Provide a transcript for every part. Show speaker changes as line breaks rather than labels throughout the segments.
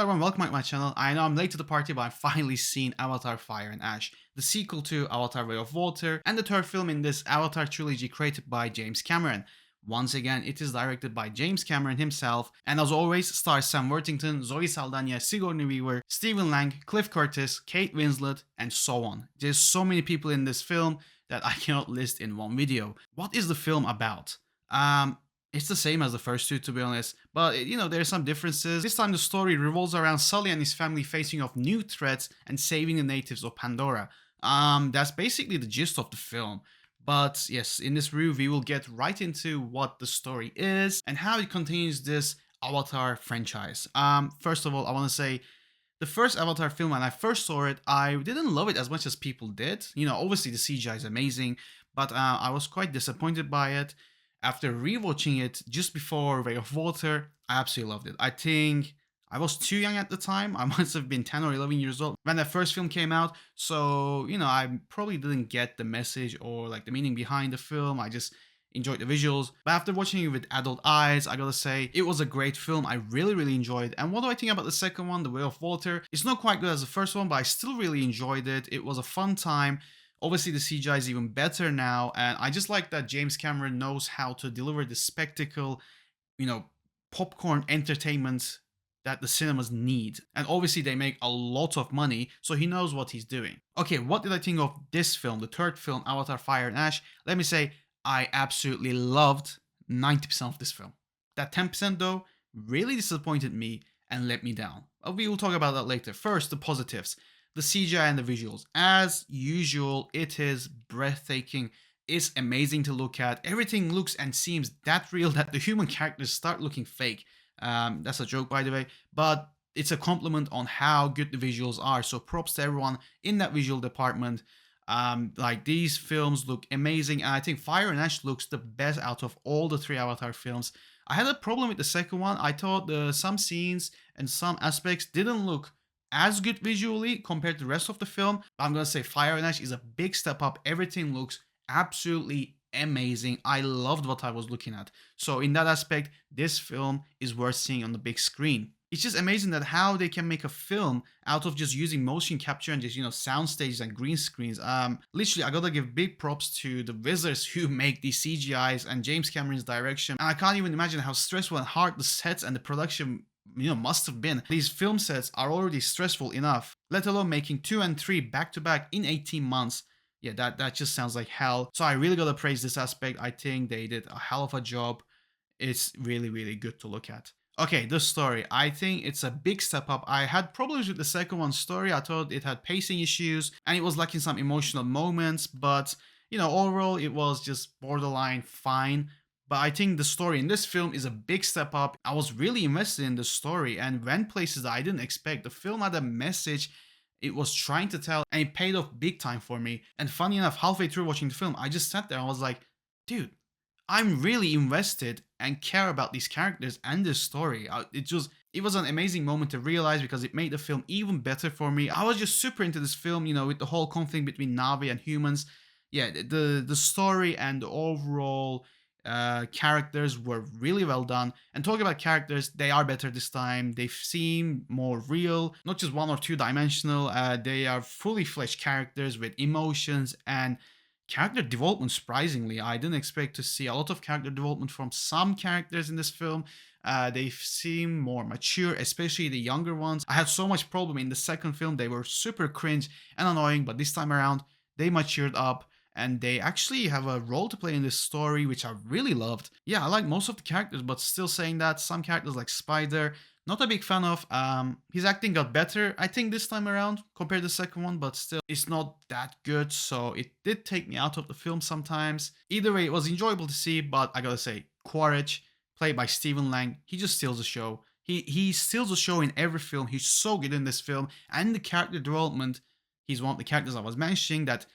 everyone, welcome back to my channel. I know I'm late to the party, but I've finally seen Avatar Fire and Ash, the sequel to Avatar Way of Water, and the third film in this Avatar trilogy created by James Cameron. Once again, it is directed by James Cameron himself, and as always, stars Sam Worthington, Zoe Saldana, Sigourney Weaver, Stephen Lang, Cliff Curtis, Kate Winslet, and so on. There's so many people in this film that I cannot list in one video. What is the film about? It's the same as the first two, to be honest, but there are some differences. This time the story revolves around Sully and his family facing off new threats and saving the natives of Pandora. That's basically the gist of the film. But yes, in this review, we will get right into what the story is and how it continues this Avatar franchise. First of all, I want to say the first Avatar film, when I first saw it, I didn't love it as much as people did. Obviously the CGI is amazing, but I was quite disappointed by it. After rewatching it just before Way of Water, I absolutely loved it. I think I was too young at the time. I must have been 10 or 11 years old when that first film came out. So, I probably didn't get the message or like the meaning behind the film. I just enjoyed the visuals. But after watching it with adult eyes, I gotta say, it was a great film. I really, really enjoyed. And what do I think about the second one, The Way of Water? It's not quite good as the first one, but I still really enjoyed it. It was a fun time. Obviously, the CGI is even better now, and I just like that James Cameron knows how to deliver the spectacle, popcorn entertainment that the cinemas need. And obviously, they make a lot of money, so he knows what he's doing. Okay, what did I think of this film, the third film, Avatar Fire and Ash? Let me say, I absolutely loved 90% of this film. That 10%, though, really disappointed me and let me down. We will talk about that later. First, the positives. The CGI and the visuals. As usual, it is breathtaking. It's amazing to look at. Everything looks and seems that real that the human characters start looking fake. That's a joke, by the way. But it's a compliment on how good the visuals are. So props to everyone in that visual department. Like these films look amazing. And I think Fire and Ash looks the best out of all the three Avatar films. I had a problem with the second one. I thought some scenes and some aspects didn't look as good visually compared to the rest of the film. I'm gonna say Fire and Ash is a big step up. Everything looks absolutely amazing. I loved what I was looking at. So in that aspect, this film is worth seeing on the big screen. It's just amazing that how they can make a film out of just using motion capture and just sound stages and green screens. Literally, I gotta give big props to the wizards who make these CGIs and James Cameron's direction. And I can't even imagine how stressful and hard the sets and the production must have been. These film sets are already stressful enough, let alone making 2 and 3 back to back in 18 months. Yeah, that just sounds like hell. So I really gotta praise this aspect. I think they did a hell of a job. It's really, really good to look at. Okay, the story. I think it's a big step up. I had problems with the second one's story. I thought it had pacing issues and it was lacking some emotional moments, but overall it was just borderline fine. But I think the story in this film is a big step up. I was really invested in the story and went places that I didn't expect. The film had a message it was trying to tell, and it paid off big time for me. And funny enough, halfway through watching the film, I just sat there and I was like, dude, I'm really invested and care about these characters and this story. It was an amazing moment to realize because it made the film even better for me. I was just super into this film, with the whole conflict between Na'vi and humans. Yeah, the story and the overall characters were really well done. And talking about characters, they are better this time. They seem more real, not just one or two dimensional. They are fully fleshed characters with emotions and character development. Surprisingly, I didn't expect to see a lot of character development from some characters in this film. They seem more mature, especially the younger ones. I had so much problem in the second film. They were super cringe and annoying, but this time around, they matured up and they actually have a role to play in this story, which I really loved. Yeah, I like most of the characters, but still saying that some characters like Spider, not a big fan of. His acting got better, I think, this time around compared to the second one, but still, it's not that good, so it did take me out of the film sometimes. Either way, it was enjoyable to see, but I gotta say, Quaritch, played by Stephen Lang, he just steals the show. He steals the show in every film. He's so good in this film, and the character development, he's one of the characters I was mentioning that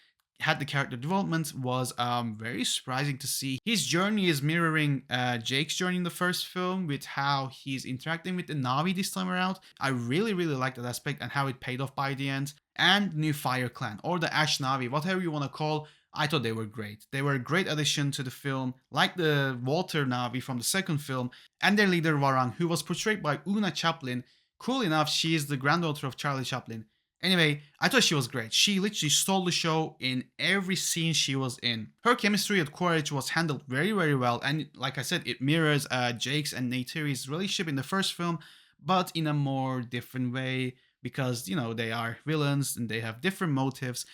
had the character development was very surprising to see. His journey is mirroring Jake's journey in the first film with how he's interacting with the Na'vi this time around. I really, really like that aspect and how it paid off by the end. And new Fire Clan, or the Ash Na'vi, whatever you want to call. I thought they were great. They were a great addition to the film, like the Water Na'vi from the second film, and their leader Warang, who was portrayed by Una Chaplin. Cool enough, she is the granddaughter of Charlie Chaplin. Anyway, I thought she was great. She literally stole the show in every scene she was in. Her chemistry at Quaritch was handled very, very well, and like I said, it mirrors Jake's and Neytiri's relationship in the first film, but in a more different way because they are villains and they have different motives.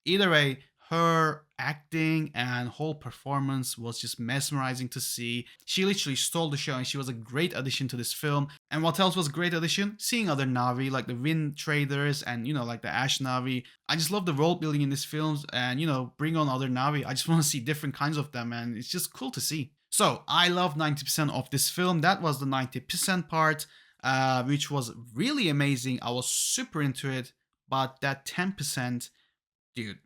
Either way, her acting and whole performance was just mesmerizing to see. She literally stole the show and she was a great addition to this film. And what else was a great addition? Seeing other Navi like the Wind Traders and like the Ash Navi. I just love the world building in these films and bring on other Navi. I just want to see different kinds of them and it's just cool to see. So I love 90% of this film. That was the 90% part, which was really amazing. I was super into it, but that 10%, dude,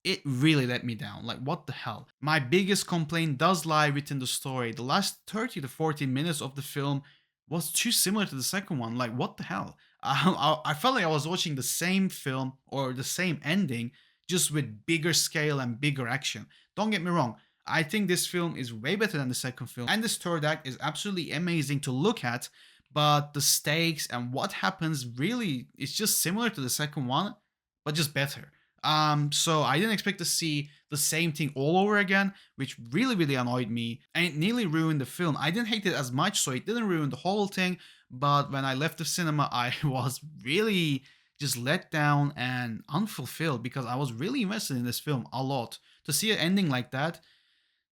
it really let me down. Like, what the hell? My biggest complaint does lie within the story. The last 30 to 40 minutes of the film was too similar to the second one. Like, what the hell? I felt like I was watching the same film or the same ending, just with bigger scale and bigger action. Don't get me wrong. I think this film is way better than the second film. And this third act is absolutely amazing to look at. But the stakes and what happens really is just similar to the second one, but just better. So I didn't expect to see the same thing all over again, which really, really annoyed me, and it nearly ruined the film. I didn't hate it as much, so it didn't ruin the whole thing. But when I left the cinema, I was really just let down and unfulfilled because I was really invested in this film a lot. To see it ending like that,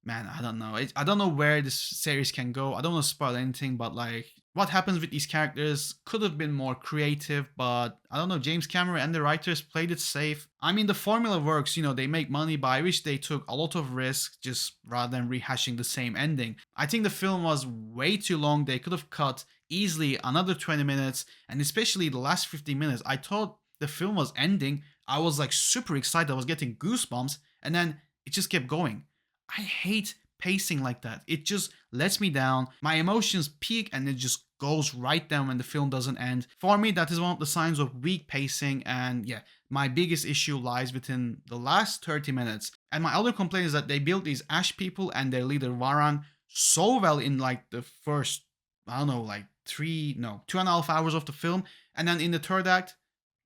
man, I don't know. I don't know where this series can go. I don't want to spoil anything, but like what happens with these characters could have been more creative, but I don't know. James Cameron and the writers played it safe. I mean, the formula works, they make money, but I wish they took a lot of risks just rather than rehashing the same ending. I think the film was way too long. They could have cut easily another 20 minutes, and especially the last 15 minutes. I thought the film was ending. I was like super excited. I was getting goosebumps, and then it just kept going. I hate pacing like that. It just lets me down. My emotions peak and it just goes right down when the film doesn't end. For me, that is one of the signs of weak pacing. And yeah, my biggest issue lies within the last 30 minutes. And my other complaint is that they built these Ash people and their leader Varang so well in like the first, I don't know, like 2.5 hours of the film. And then in the third act,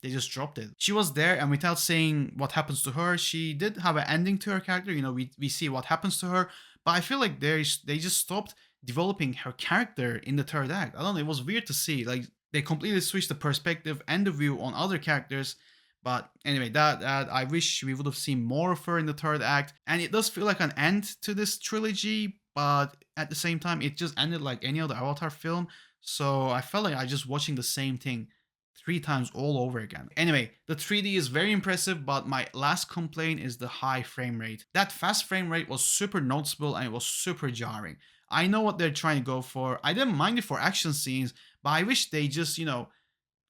they just dropped it. She was there, and without saying what happens to her, she did have an ending to her character. We see what happens to her, but I feel like they just stopped developing her character in the third act. I don't know. It was weird to see. Like they completely switched the perspective and the view on other characters. But anyway, that I wish we would have seen more of her in the third act. And it does feel like an end to this trilogy, but at the same time, it just ended like any other Avatar film. So I felt like I just watching the same thing 3 times all over again. Anyway, the 3D is very impressive, but my last complaint is the high frame rate. That fast frame rate was super noticeable and it was super jarring. I know what they're trying to go for. I didn't mind it for action scenes, but I wish they just,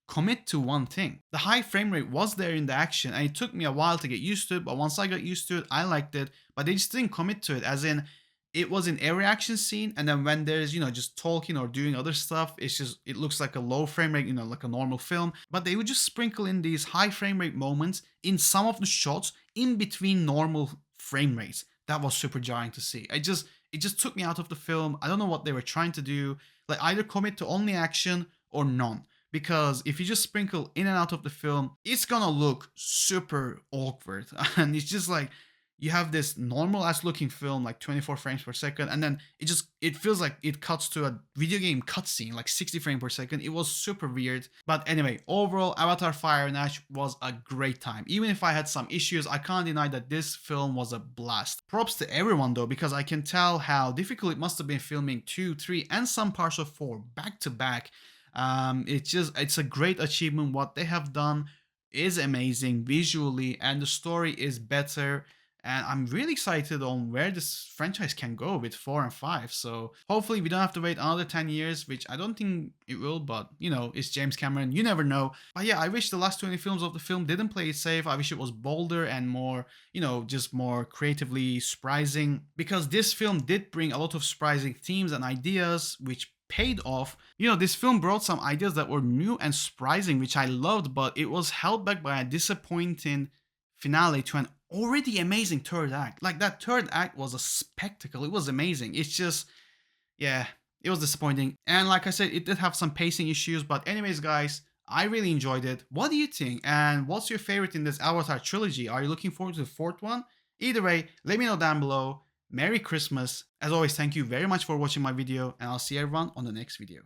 commit to one thing. The high frame rate was there in the action and it took me a while to get used to it, but once I got used to it, I liked it, but they just didn't commit to it, as in it was in every action scene, and then when there's just talking or doing other stuff, it looks like a low frame rate, like a normal film. But they would just sprinkle in these high frame rate moments in some of the shots in between normal frame rates. That was super jarring to see. It just took me out of the film. I don't know what they were trying to do. Like either commit to only action or none. Because if you just sprinkle in and out of the film, it's gonna look super awkward. And it's just like you have this normal ass looking film like 24 frames per second, and then it feels like it cuts to a video game cutscene like 60 frames per second. It was super weird. But anyway, overall, Avatar Fire and Ash was a great time. Even if I had some issues, I can't deny that this film was a blast. Props to everyone though, because I can tell how difficult it must have been filming 2, 3, and some parts of 4 back to back. It's a great achievement. What they have done is amazing visually, and the story is better. And I'm really excited on where this franchise can go with 4 and 5. So hopefully we don't have to wait another 10 years, which I don't think it will, but it's James Cameron. You never know. But yeah, I wish the last 20 films of the film didn't play it safe. I wish it was bolder and more, just more creatively surprising, because this film did bring a lot of surprising themes and ideas, which paid off. This film brought some ideas that were new and surprising, which I loved, but it was held back by a disappointing finale to an already amazing third act. Like that third act was a spectacle. It was amazing. It's just, yeah, It was disappointing. And like I said, it did have some pacing issues. But anyways, guys, I really enjoyed it. What do you think? And what's your favorite in this Avatar trilogy? Are you looking forward to the fourth one? Either way, let me know down below. Merry Christmas. As always, thank you very much for watching my video, and I'll see everyone on the next video.